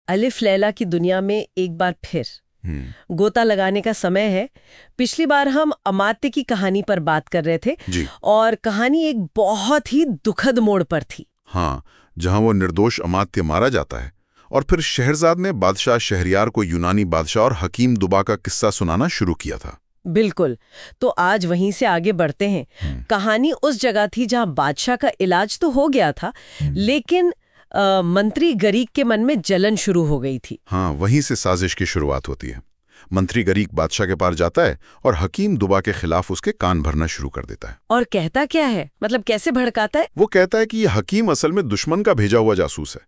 अलिफ लैला की दुनिया में एक बार फिर गोता लगाने का समय है। पिछली बार हम अमात्य की कहानी पर बात कर रहे थे जी। और कहानी एक बहुत ही दुखद मोड़ पर थी। हाँ, जहां वो निर्दोष अमात्य मारा जाता है और फिर शहरजाद ने बादशाह शहरयार को यूनानी बादशाह और हकीम दुबा का किस्सा सुनाना शुरू किया था। बिल्कुल। तो आज वहीं से आगे बढ़ते हैं। कहानी उस जगह थी जहां बादशाह का इलाज तो हो गया था, लेकिन मंत्री गरीक के मन में जलन शुरू हो गई थी। हाँ, वहीं से साजिश की शुरुआत होती है। मंत्री गरीक बादशाह के पास जाता है और हकीम दुबा के खिलाफ उसके कान भरना शुरू कर देता है। और कहता क्या है, मतलब कैसे भड़काता है? वो कहता है कि ये हकीम असल में दुश्मन का भेजा हुआ जासूस है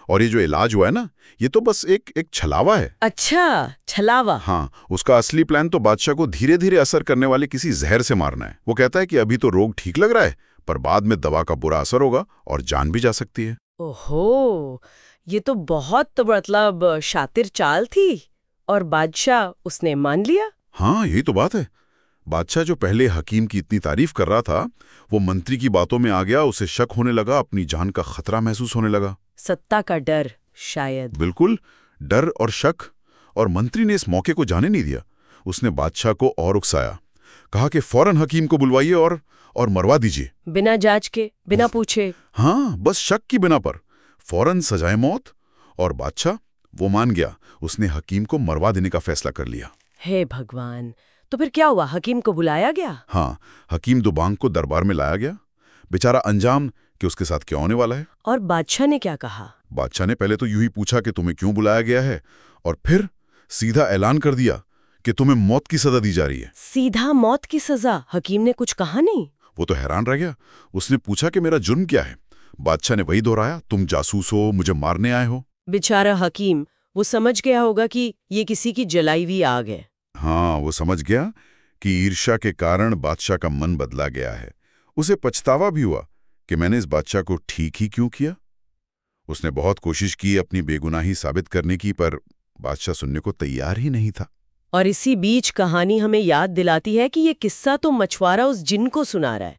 और ये जो इलाज हुआ है ना, ये तो बस एक छलावा है। अच्छा, छलावा। हाँ, उसका असली प्लान तो बादशाह को धीरे धीरे असर करने वाले किसी जहर से मारना है। वो कहता है कि अभी तो रोग ठीक लग रहा है, पर बाद में दवा का बुरा असर होगा और जान भी जा सकती है। ओहो, ये तो बहुत मतलब शातिर चाल थी। और बादशाह उसने मान लिया। हाँ, यही तो बात है। बादशाह जो पहले हकीम की इतनी तारीफ कर रहा था, वो मंत्री की बातों में आ गया। उसे शक होने लगा, अपनी जान का खतरा महसूस होने लगा। सत्ता का डर शायद। बिल्कुल, डर और शक। और मंत्री ने इस मौके को जाने नहीं दिया। उसने बादशाह को और उकसाया, कहा कि फौरन हकीम को बुलवाइए और मरवा दीजिए। बिना जांच के, बिना पूछे। हाँ, बस शक की बिना पर फौरन सजाए मौत। और बादशाह वो मान गया। उसने हकीम को मरवा देने का फैसला कर लिया। हे भगवान! तो फिर क्या हुआ? हकीम को बुलाया गया? हाँ, हकीम दुबांग को दरबार में लाया गया। बेचारा अंजाम कि उसके साथ क्या होने वाला है। और बादशाह ने क्या कहा? बादशाह ने पहले तो यूं ही पूछा कि तुम्हें क्यों बुलाया गया है, और फिर सीधा ऐलान कर दिया कि तुम्हें मौत की सजा दी जा रही है। सीधा मौत की सजा? हकीम ने कुछ कहा नहीं? वो तो हैरान रह गया। उसने पूछा कि मेरा जुर्म क्या है। बादशाह ने वही दोहराया, तुम जासूस हो, मुझे मारने आए हो। बेचारा हकीम, वो समझ गया होगा कि ये किसी की जलाई हुई आग है। हाँ, वो समझ गया कि ईर्ष्या के कारण बादशाह का मन बदला गया है। उसे पछतावा भी हुआ कि मैंने इस बादशाह को ठीक ही क्यों किया। उसने बहुत कोशिश की अपनी बेगुनाही साबित करने की, पर बादशाह सुनने को तैयार ही नहीं था। और इसी बीच कहानी हमें याद दिलाती है कि ये किस्सा तो मछुआरा उस जिन को सुना रहा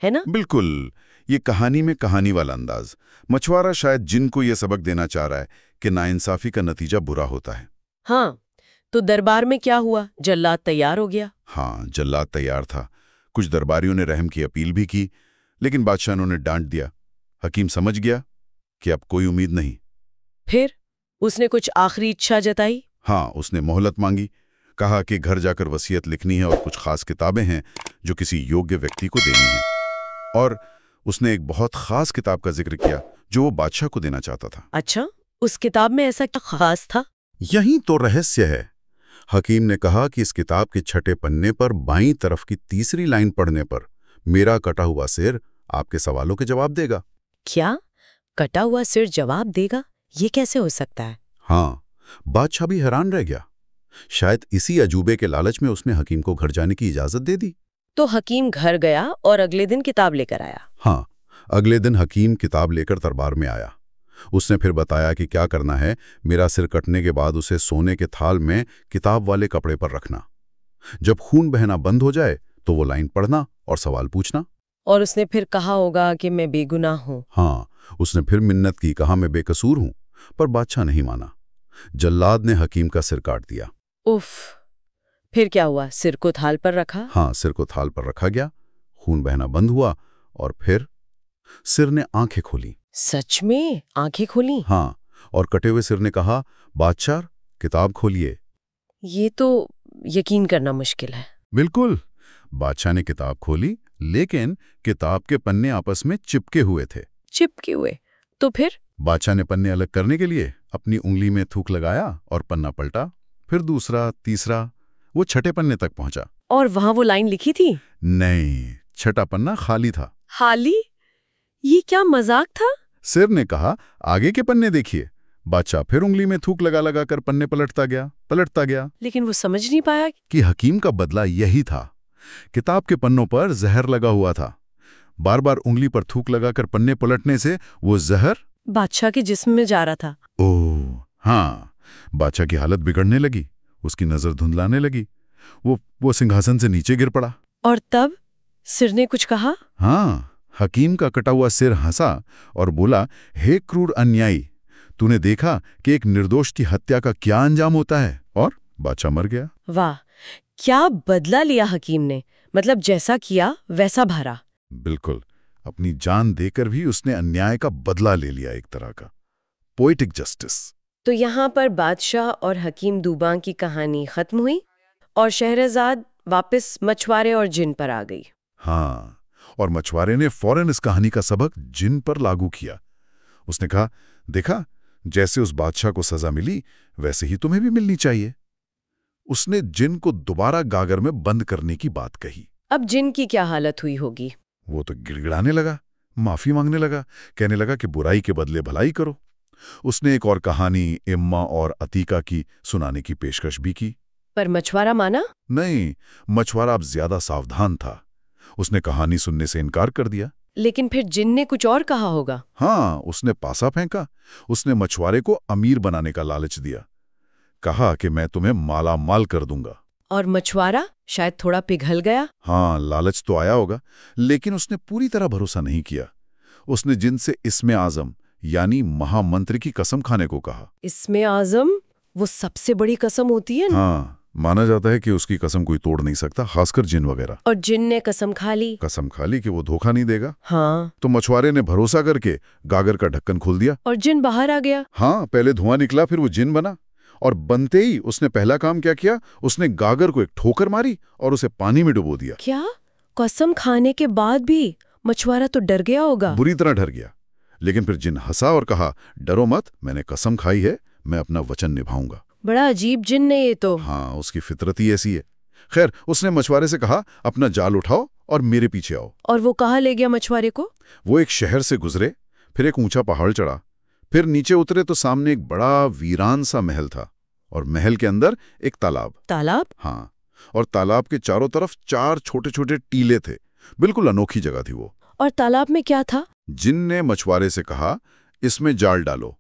है ना? बिल्कुल, ये कहानी में कहानी वाला अंदाज। मछुआरा शायद जिन को ये सबक देना चाह रहा है कि नाइंसाफी का नतीजा बुरा होता है। हाँ, तो दरबार में क्या हुआ? जल्लाद तैयार हो गया? हाँ, जल्लाद तैयार था। कुछ दरबारियों ने रहम की अपील भी की, लेकिन बादशाह ने उन्हें डांट दिया। हकीम समझ गया कि अब कोई उम्मीद नहीं। फिर उसने कुछ आखिरी इच्छा जताई? हाँ, उसने मोहलत मांगी। कहा कि घर जाकर वसीयत लिखनी है और कुछ खास किताबें हैं जो किसी योग्य व्यक्ति को देनी है। और उसने एक बहुत खास किताब का जिक्र किया जो वो बादशाह को देना चाहता था। अच्छा, उस किताब में ऐसा क्या खास था? यही तो रहस्य है। हकीम ने कहा कि इस किताब के छठे पन्ने पर बाईं तरफ की तीसरी लाइन पढ़ने पर मेरा कटा हुआ सिर आपके सवालों के जवाब देगा। क्या? कटा हुआ सिर जवाब देगा? ये कैसे हो सकता है? हाँ, बादशाह भी हैरान रह गया। शायद इसी अजूबे के लालच में उसने हकीम को घर जाने की इजाजत दे दी। तो हकीम घर गया और अगले दिन किताब लेकर आया? हाँ, अगले दिन हकीम किताब लेकर दरबार में आया। उसने फिर बताया कि क्या करना है। मेरा सिर कटने के बाद उसे सोने के थाल में किताब वाले कपड़े पर रखना। जब खून बहना बंद हो जाए तो वो लाइन पढ़ना और सवाल पूछना। और उसने फिर कहा होगा कि मैं बेगुनाह हूँ। हाँ, उसने फिर मिन्नत की, कहा मैं बेकसूर हूं, पर बादशाह नहीं माना। जल्लाद ने हकीम का सिर काट दिया। उफ, फिर क्या हुआ? सिर को थाल पर रखा? हाँ, सिर को थाल पर रखा गया। खून बहना बंद हुआ और फिर सिर ने आंखें खोली। सच में आंखें खोली? हाँ, और कटे हुए सिर ने कहा, बादशाह किताब खोलिए। ये तो यकीन करना मुश्किल है। बिल्कुल, बादशाह ने किताब खोली, लेकिन किताब के पन्ने आपस में चिपके हुए थे। चिपके हुए? तो फिर? बादशाह ने पन्ने अलग करने के लिए अपनी उंगली में थूक लगाया और पन्ना पलटा। फिर दूसरा, तीसरा, वो छठे पन्ने तक पहुंचा। और वहां वो लाइन लिखी थी? नहीं, छठा पन्ना खाली था। खाली? ये क्या मजाक था? सिर ने कहा, आगे के पन्ने देखिए। बादशाह फिर उंगली में थूक लगा लगा कर पन्ने पलटता गया। लेकिन वो समझ नहीं पाया कि हकीम का बदला यही था। किताब के पन्नों पर जहर लगा हुआ था। बार बार उंगली पर थूक लगाकर पन्ने पलटने से वो जहर बादशाह के जिस्म में जा रहा था। ओह हाँ, बादशाह की हालत बिगड़ने लगी। उसकी नजर धुंधलाने लगी। वो सिंहासन से नीचे गिर पड़ा। और तब सिर ने कुछ कहा? हाँ, हकीम का कटा हुआ सिर हंसा और बोला, हे क्रूर अन्यायी, तूने देखा कि एक निर्दोष की हत्या का क्या अंजाम होता है, और बादशाह मर गया। वाह, क्या बदला लिया हकीम ने, मतलब जैसा किया वैसा भरा। बिल्कुल, अपनी जान देकर भी उसने अन्याय का बदला ले लिया, एक तरह का पोएटिक जस्टिस। तो यहाँ पर बादशाह और हकीम दूबां की कहानी खत्म हुई और शहरजाद वापस मछुआरे और जिन पर आ गई। हाँ, और मछुआरे ने फौरन इस कहानी का सबक जिन पर लागू किया। उसने कहा, देखा, जैसे उस बादशाह को सजा मिली वैसे ही तुम्हें भी मिलनी चाहिए। उसने जिन को दोबारा गागर में बंद करने की बात कही। अब जिन की क्या हालत हुई होगी? वो तो गिड़गिड़ाने लगा, माफी मांगने लगा, कहने लगा कि बुराई के बदले भलाई करो। उसने एक और कहानी इम्मा और अतीका की सुनाने की पेशकश भी की। पर मछुआरा माना नहीं, मछुआरा अब ज्यादा सावधान था। उसने कहानी सुनने से इनकार कर दिया। लेकिन फिर जिन ने कुछ और कहा होगा। हाँ, उसने पासा फेंका। उसने मछुआरे को अमीर बनाने का लालच दिया। कहा कि मैं तुम्हें माला माल कर दूंगा। और मछुआरा शायद थोड़ा पिघल गया। हाँ, लालच तो आया होगा, लेकिन उसने पूरी तरह भरोसा नहीं किया। उसने जिन से इस्मे आजम यानी महामंत्री की कसम खाने को कहा। इस्मे आजम वो सबसे बड़ी कसम होती है ना? हाँ, माना जाता है कि उसकी कसम कोई तोड़ नहीं सकता, खासकर जिन वगैरह। और जिन ने कसम खा ली कि वो धोखा नहीं देगा। हाँ। तो मछुआरे ने भरोसा करके गागर का ढक्कन खोल दिया और जिन बाहर आ गया। हाँ, पहले धुआं निकला, फिर वो जिन बना। और बनते ही उसने पहला काम क्या किया, उसने गागर को एक ठोकर मारी और उसे पानी में डुबो दिया। क्या? कसम खाने के बाद भी मछुआरा तो डर गया होगा। बुरी तरह डर गया। लेकिन फिर जिन हंसा और कहा, डरो मत, मैंने कसम खाई है, मैं अपना वचन निभाऊंगा। बड़ा अजीब जिन ने ये तो। हाँ, उसकी फितरत ही ऐसी है। खैर, उसने मछुआरे से कहा, अपना जाल उठाओ और मेरे पीछे आओ। और वो कहाँ ले गया मछुआरे को? वो एक शहर से गुजरे, फिर एक ऊंचा पहाड़ चढ़ा, फिर नीचे उतरे तो सामने एक बड़ा वीरान सा महल था, और महल के अंदर एक तालाब। तालाब? हाँ, और तालाब के चारों तरफ 4 छोटे छोटे टीले थे। बिल्कुल अनोखी जगह थी वो। और तालाब में क्या था? जिन ने मछुआरे से कहा, इसमें जाल डालो।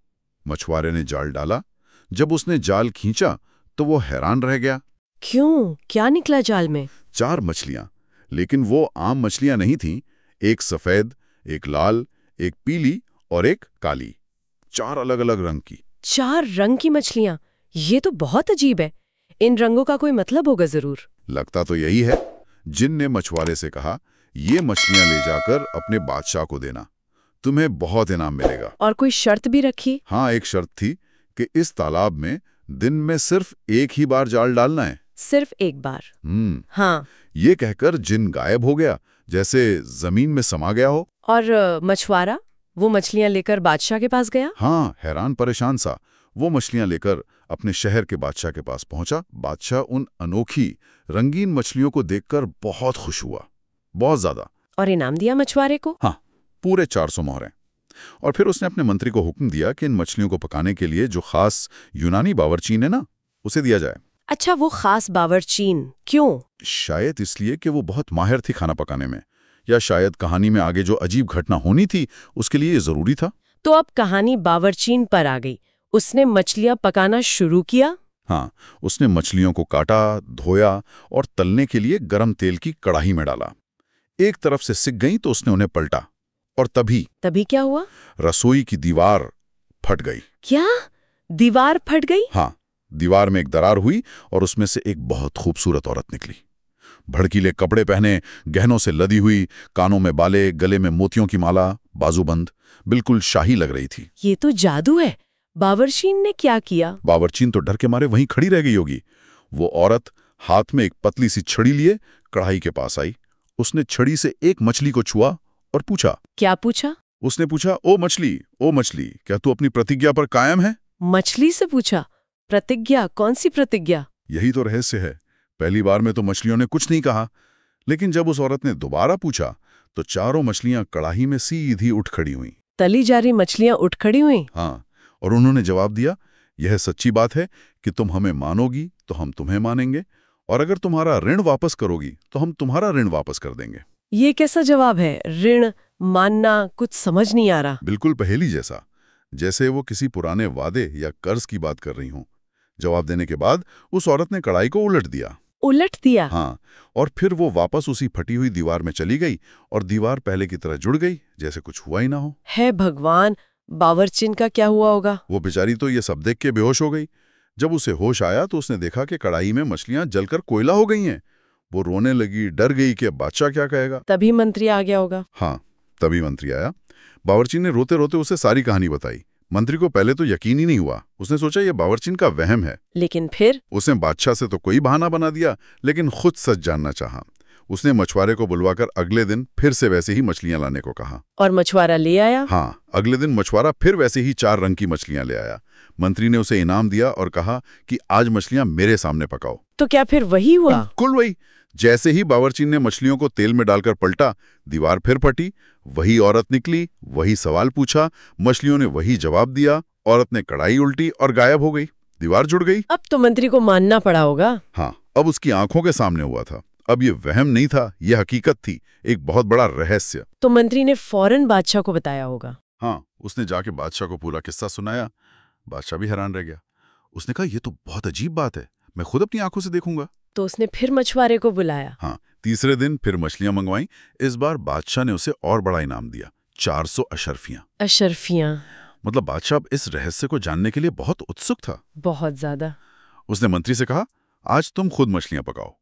मछुआरे ने जाल डाला। जब उसने जाल खींचा तो वो हैरान रह गया। क्यों? क्या निकला जाल में? 4 मछलियां, लेकिन वो आम मछलियां नहीं थीं। एक सफेद, एक लाल, एक पीली और एक काली। 4 अलग अलग रंग की। 4 रंग की मछलियां? ये तो बहुत अजीब है। इन रंगों का कोई मतलब होगा जरूर। लगता तो यही है। जिन ने मछुआरे से कहा, ये मछलियां ले जाकर अपने बादशाह को देना, तुम्हें बहुत इनाम मिलेगा। और कोई शर्त भी रखी? हाँ, एक शर्त थी कि इस तालाब में दिन में सिर्फ एक ही बार जाल डालना है। सिर्फ एक बार? हाँ। ये कहकर जिन गायब हो गया, जैसे जमीन में समा गया हो। और मछुआरा वो मछलियां लेकर बादशाह के पास गया? हाँ, हैरान परेशान सा वो मछलियां लेकर अपने शहर के बादशाह के पास पहुंचा। बादशाह उन अनोखी रंगीन मछलियों को देखकर बहुत खुश हुआ, बहुत ज्यादा। और इनाम दिया मछुआरे को? हाँ, पूरे 400 मोहरें। और फिर उसने अपने मंत्री को हुक्म दिया कि इन मछलियों को पकाने के लिए जो खास यूनानी बावर्चीन है ना, उसे दिया जाए। अच्छा, वो खास बावर्चीन क्यों? शायद इसलिए कि वो बहुत माहिर थी खाना पकाने में, या शायद कहानी में आगे जो अजीब घटना होनी थी उसके लिए ये जरूरी था। तो अब कहानी बावर्चीन पर आ गई। उसने मछलियां पकाना शुरू किया? हाँ, उसने मछलियों को काटा, धोया और तलने के लिए गरम तेल की कड़ाही में डाला। एक तरफ से सिक गई तो उसने उन्हें पलटा, और तभी क्या हुआ? रसोई की दीवार फट गई। क्या? दीवार फट गई? हाँ, दीवार में एक दरार हुई और उसमें से एक बहुत खूबसूरत औरत निकली। भड़कीले कपड़े पहने, गहनों से लदी हुई, कानों में बाले, गले में मोतियों की माला, बाजूबंद, बिल्कुल शाही लग रही थी। ये तो जादू है। बावर्चीन ने क्या किया? बावर्चीन तो डर के मारे वहीं खड़ी रह गई होगी। वो औरत हाथ में एक पतली सी छड़ी लिए कढ़ाई के पास आई। उसने छड़ी से एक मछली को छुआ और पूछा। क्या पूछा? उसने पूछा, ओ मछली, क्या तू अपनी प्रतिज्ञा पर कायम है? मछली से पूछा? प्रतिज्ञा? कौन सी प्रतिज्ञा? यही तो रहस्य है। पहली बार में तो मछलियों ने कुछ नहीं कहा, लेकिन जब उस औरत ने दोबारा पूछा तो चारों मछलियां कड़ाही में सीधी उठ खड़ी हुई। तली जा रही मछलियां उठ खड़ी हुई? हाँ, और उन्होंने जवाब दिया, यह सच्ची बात है कि तुम हमें मानोगी तो हम तुम्हें मानेंगे, और अगर तुम्हारा ऋण वापस करोगी तो हम तुम्हारा ऋण वापस कर देंगे। ये कैसा जवाब है? ऋण मानना कुछ समझ नहीं आ रहा। बिल्कुल पहेली जैसा, जैसे वो किसी पुराने वादे या कर्ज की बात कर रही हूं। जवाब देने के बाद उस औरत ने कढ़ाई को उलट दिया। उलट दिया? हाँ, और फिर वो वापस उसी फटी हुई दीवार में चली गई और दीवार पहले की तरह जुड़ गई, जैसे कुछ हुआ ही ना हो। है भगवान, बावर्चिन का क्या हुआ होगा? वो बेचारी तो ये सब देख के बेहोश हो गई। जब उसे होश आया तो उसने देखा कि कढ़ाई में मछलियां जलकर कोयला हो गई हैं। वो रोने लगी, डर गई कि अब बादशाह क्या कहेगा। तभी मंत्री आ गया होगा। हाँ, तभी मंत्री आया। बावर्ची ने रोते रोते उसे सारी कहानी बताई। मंत्री को पहले तो यकीन ही नहीं हुआ। उसने सोचा ये बावर्चिन का वहम है। लेकिन फिर उसने बादशाह से तो कोई बहाना बना दिया, लेकिन खुद सच जानना चाहा। उसने मछुआरे को बुलवाकर अगले दिन फिर से वैसे ही मछलियां लाने को कहा। और मछुआरा ले आया? हाँ, अगले दिन मछुआरा फिर वैसे ही 4 रंग की मछलियां ले आया। मंत्री ने उसे इनाम दिया और कहा कि आज मछलियां मेरे सामने पकाओ। तो क्या फिर वही हुआ? बिल्कुल वही। जैसे ही बावर्ची ने मछलियों को तेल में डालकर पलटा, दीवार फिर फटी। वही औरत निकली, वही सवाल पूछा, मछलियों ने वही जवाब दिया। औरत ने कढ़ाई उल्टी और गायब हो गई। दीवार जुड़ गई। अब तो मंत्री को मानना पड़ा होगा। हाँ, अब उसकी आंखों के सामने हुआ था। अब ये वहम नहीं था, ये हकीकत थी, एक बहुत बड़ा रहस्य। तो मंत्री ने फौरन बादशाह को बताया होगा। हाँ, उसने जाके बादशाह को पूरा किस्सा सुनाया। बादशाह भी हैरान रह गया। उसने कहा, ये तो बहुत अजीब बात है, मैं खुद अपनी आंखों से देखूंगा। तो उसने फिर मछुआरे को बुलाया। हाँ, तीसरे दिन फिर मछलियां मंगवाई। इस बार बादशाह ने उसे और बड़ा इनाम दिया, 400 अशर्फियां। अशर्फियां? मतलब बादशाह इस रहस्य को जानने के लिए बहुत उत्सुक था। बहुत ज्यादा। उसने मंत्री से कहा, आज तुम खुद मछलियां पकाओ।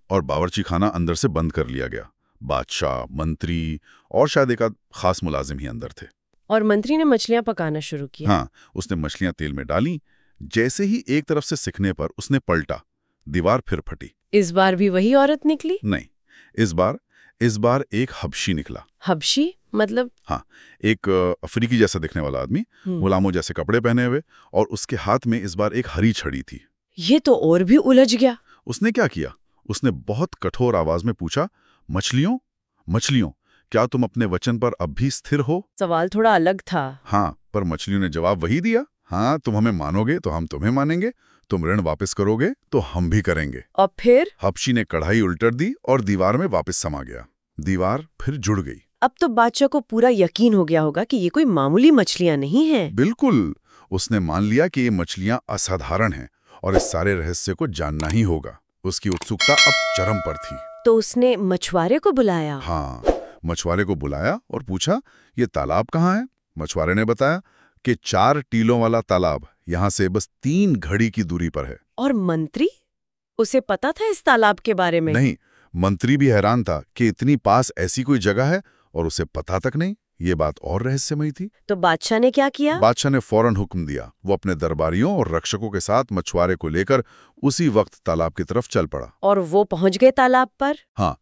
और बावर्ची खाना अंदर से बंद कर लिया गया। बादशाह, मंत्री और शायद एक आध खास मुलाजिम ही अंदर थे। और मंत्री ने मछलियां पकाना शुरू किया। हाँ, उसने मछलियां तेल में डाली। जैसे ही एक तरफ से सिकने पर उसने पलटा, दीवार फिर फटी। इस बार भी वही औरत निकली? नहीं, इस बार एक हबशी निकला। हबशी मतलब? हाँ, एक अफ्रीकी जैसा दिखने वाला आदमी, गुलामों जैसे कपड़े पहने हुए, और उसके हाथ में इस बार एक हरी छड़ी थी। ये तो और भी उलझ गया। उसने क्या किया? उसने बहुत कठोर आवाज में पूछा, मछलियों, मछलियों, क्या तुम अपने वचन पर अब भी स्थिर हो? सवाल थोड़ा अलग था। हाँ, पर मछलियों ने जवाब वही दिया। हाँ, तुम हमें मानोगे तो हम तुम्हें मानेंगे, तुम ऋण वापस करोगे तो हम भी करेंगे। और फिर हबशी ने कढ़ाई उल्टर दी और दीवार में वापस समा गया। दीवार फिर जुड़ गई। अब तो बादशाह को पूरा यकीन हो गया होगा कि ये कोई मामूली मछलियां नहीं हैं। बिल्कुल, उसने मान लिया कि ये मछलियां असाधारण हैं और इस सारे रहस्य को जानना ही होगा। उसकी उत्सुकता अब चरम पर थी। तो उसने मछुआरे को बुलाया? हाँ, मछुआरे को बुलाया और पूछा, ये तालाब कहाँ है? मछुआरे ने बताया कि 4 टीलों वाला तालाब यहाँ से बस 3 घड़ी की दूरी पर है। और मंत्री? उसे पता था इस तालाब के बारे में? नहीं, मंत्री भी हैरान था कि इतनी पास ऐसी कोई जगह है और उसे पता तक नहीं। ये बात और रहस्यमयी थी। तो बादशाह ने क्या किया? बादशाह ने फौरन हुक्म दिया। वो अपने दरबारियों और रक्षकों के साथ मछुआरे को लेकर उसी वक्त तालाब की तरफ चल पड़ा। और वो पहुंच गए तालाब पर? हाँ,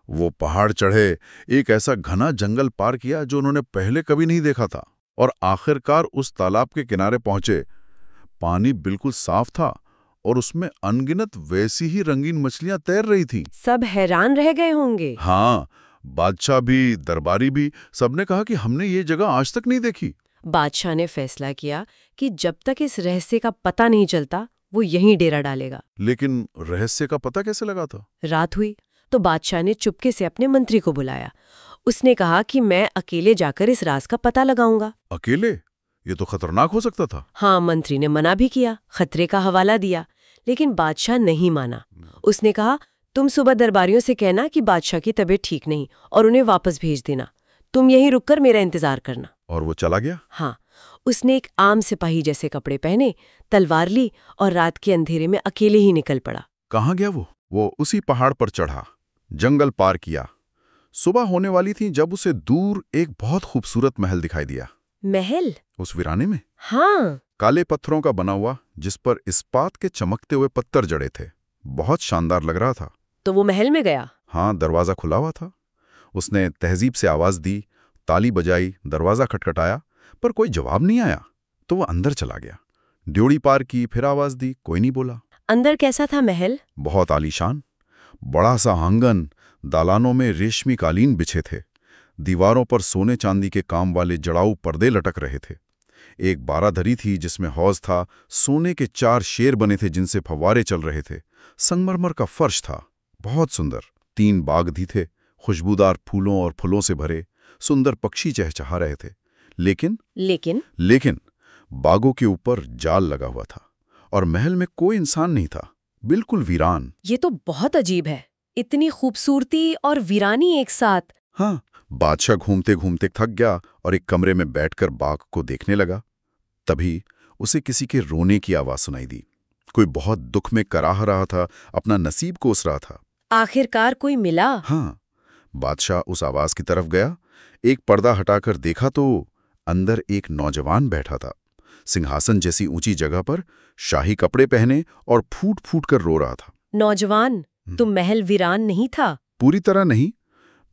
वो पहाड़ चढ़े, एक ऐसा घना जंगल पार किया जो उन्होंने पहले कभी नहीं देखा था, और आखिरकार उस तालाब के किनारे पहुंचे। पानी बिल्कुल साफ था और उसमें अनगिनत वैसी ही रंगीन मछलियां तैर रही थीं। सब हैरान रह गए होंगे। हाँ, बादशाह भी, दरबारी भी, सबने कहा कि हमने ये जगह आज तक नहीं देखी। बादशाह ने फैसला किया कि जब तक इस रहस्य का पता नहीं चलता वो यहीं डेरा डालेगा। लेकिन रहस्य का पता कैसे लगा था? रात हुई तो बादशाह ने चुपके से अपने मंत्री को बुलाया। उसने कहा कि मैं अकेले जाकर इस राज का पता लगाऊंगा। अकेले? ये तो खतरनाक हो सकता था। हाँ, मंत्री ने मना भी किया, खतरे का हवाला दिया, लेकिन बादशाह नहीं माना। उसने कहा, तुम सुबह दरबारियों से कहना कि बादशाह की तबीयत ठीक नहीं और उन्हें वापस भेज देना। तुम यहीं रुककर मेरा इंतजार करना। और वो चला गया? हाँ, उसने एक आम सिपाही जैसे कपड़े पहने, तलवार ली और रात के अंधेरे में अकेले ही निकल पड़ा। कहाँ गया वो? वो उसी पहाड़ पर चढ़ा, जंगल पार किया। सुबह होने वाली थी जब उसे दूर एक बहुत खूबसूरत महल दिखाई दिया। महल? उस वीराने में? हाँ। काले पत्थरों का बना हुआ, जिस पर इस्पात के चमकते हुए पत्थर जड़े थे। बहुत शानदार लग रहा था। तो वो महल में गया? हाँ, दरवाजा खुला हुआ था। उसने तहजीब से आवाज दी, ताली बजाई, दरवाजा खटखटाया, पर कोई जवाब नहीं आया। तो वो अंदर चला गया। ड्योढ़ी पार की, फिर आवाज दी, कोई नहीं बोला। अंदर कैसा था महल? बहुत आलीशान, बड़ा सा आंगन, दालानों में रेशमी कालीन बिछे थे। दीवारों पर सोने चांदी के काम वाले जड़ाऊ पर्दे लटक रहे थे। एक बारादरी थी जिसमें हौज था, सोने के 4 शेर बने थे जिनसे फव्वारे चल रहे थे। संगमरमर का फर्श था, बहुत सुंदर। 3 बाग भी थे, खुशबूदार फूलों और फूलों से भरे। सुंदर पक्षी चहचहा रहे थे। लेकिन बागों के ऊपर जाल लगा हुआ था और महल में कोई इंसान नहीं था, बिल्कुल वीरान। ये तो बहुत अजीब है, इतनी खूबसूरती और वीरानी एक साथ। हाँ, बादशाह घूमते घूमते थक गया और एक कमरे में बैठकर बाग को देखने लगा। तभी उसे किसी के रोने की आवाज सुनाई दी। कोई बहुत दुख में कराह रहा था, अपना नसीब कोस रहा था। आखिरकार कोई मिला? हाँ, बादशाह उस आवाज की तरफ गया। एक पर्दा हटाकर देखा तो अंदर एक नौजवान बैठा था, सिंहासन जैसी ऊंची जगह पर, शाही कपड़े पहने और फूट फूट कर रो रहा था। नौजवान, तुम महल वीरान नहीं था? पूरी तरह नहीं।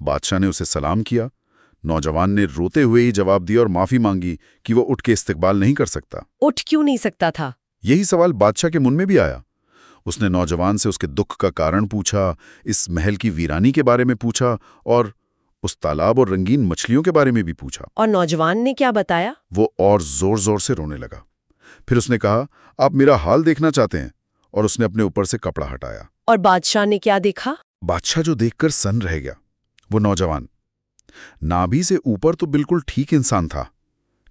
बादशाह ने उसे सलाम किया। नौजवान ने रोते हुए ही जवाब दिया और माफी मांगी कि वो उठ के इस्तकबाल नहीं कर सकता। उठ क्यों नहीं सकता था? यही सवाल बादशाह के मन में भी आया। उसने नौजवान से उसके दुख का कारण पूछा, इस महल की वीरानी के बारे में पूछा और उस तालाब और रंगीन मछलियों के बारे में भी पूछा। और नौजवान ने क्या बताया? वो और जोर जोर से रोने लगा। फिर उसने कहा, आप मेरा हाल देखना चाहते हैं? और उसने अपने ऊपर से कपड़ा हटाया। और बादशाह ने क्या देखा? बादशाह जो देखकर सन रह गया। वो नौजवान नाभि से ऊपर तो बिल्कुल ठीक इंसान था,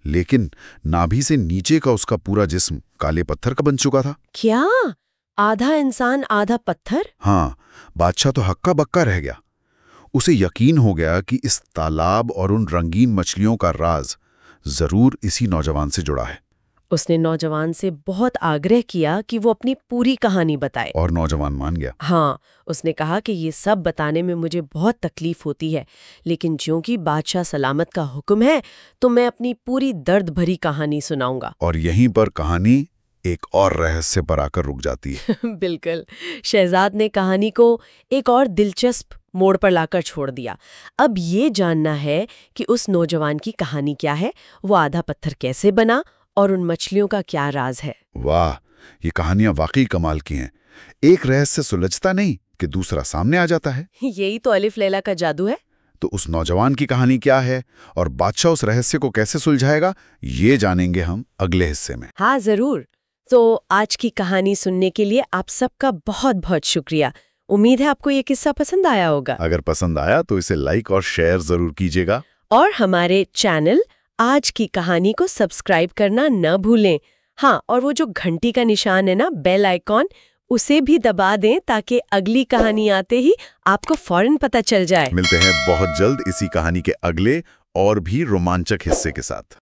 लेकिन नाभि से नीचे का उसका पूरा जिस्म काले पत्थर का बन चुका था। क्या? आधा इंसान आधा पत्थर? हाँ, बादशाह तो हक्का बक्का रह गया। उसे यकीन हो गया कि इस तालाब और उन रंगीन मछलियों का राज जरूर इसी नौजवान से जुड़ा है। उसने नौजवान से बहुत आग्रह किया कि वो अपनी पूरी कहानी बताए। और नौजवान मान गया। हाँ, उसने कहा कि ये सब बताने में मुझे बहुत तकलीफ होती है, लेकिन ज्यों कि बादशाह सलामत का हुक्म है तो मैं अपनी पूरी दर्द भरी कहानी सुनाऊंगा। और यहीं पर कहानी एक और रहस्य पर आकर रुक जाती है। बिल्कुल। शहजाद ने कहानी को एक और दिलचस्प मोड़ पर लाकर छोड़ दिया। अब ये जानना है कि उस नौजवान की कहानी क्या है, वो आधा पत्थर कैसे बना और उन मछलियों का क्या राज है। वाह, ये कहानियां वाकई कमाल की हैं। एक रहस्य सुलझता नहीं कि दूसरा सामने आ जाता है। यही तो अलिफ लैला का जादू है। तो उस नौजवान की कहानी क्या है और बादशाह उस रहस्य को कैसे सुलझाएगा, ये जानेंगे हम अगले हिस्से में। हाँ, जरूर। तो आज की कहानी सुनने के लिए आप सबका बहुत बहुत शुक्रिया। उम्मीद है आपको ये किस्सा पसंद आया होगा। अगर पसंद आया तो इसे लाइक और शेयर जरूर कीजिएगा। और हमारे चैनल आज की कहानी को सब्सक्राइब करना न भूलें। हाँ, और वो जो घंटी का निशान है ना, बेल आइकॉन, उसे भी दबा दें ताकि अगली कहानी आते ही आपको फौरन पता चल जाए। मिलते हैं बहुत जल्द इसी कहानी के अगले और भी रोमांचक हिस्से के साथ।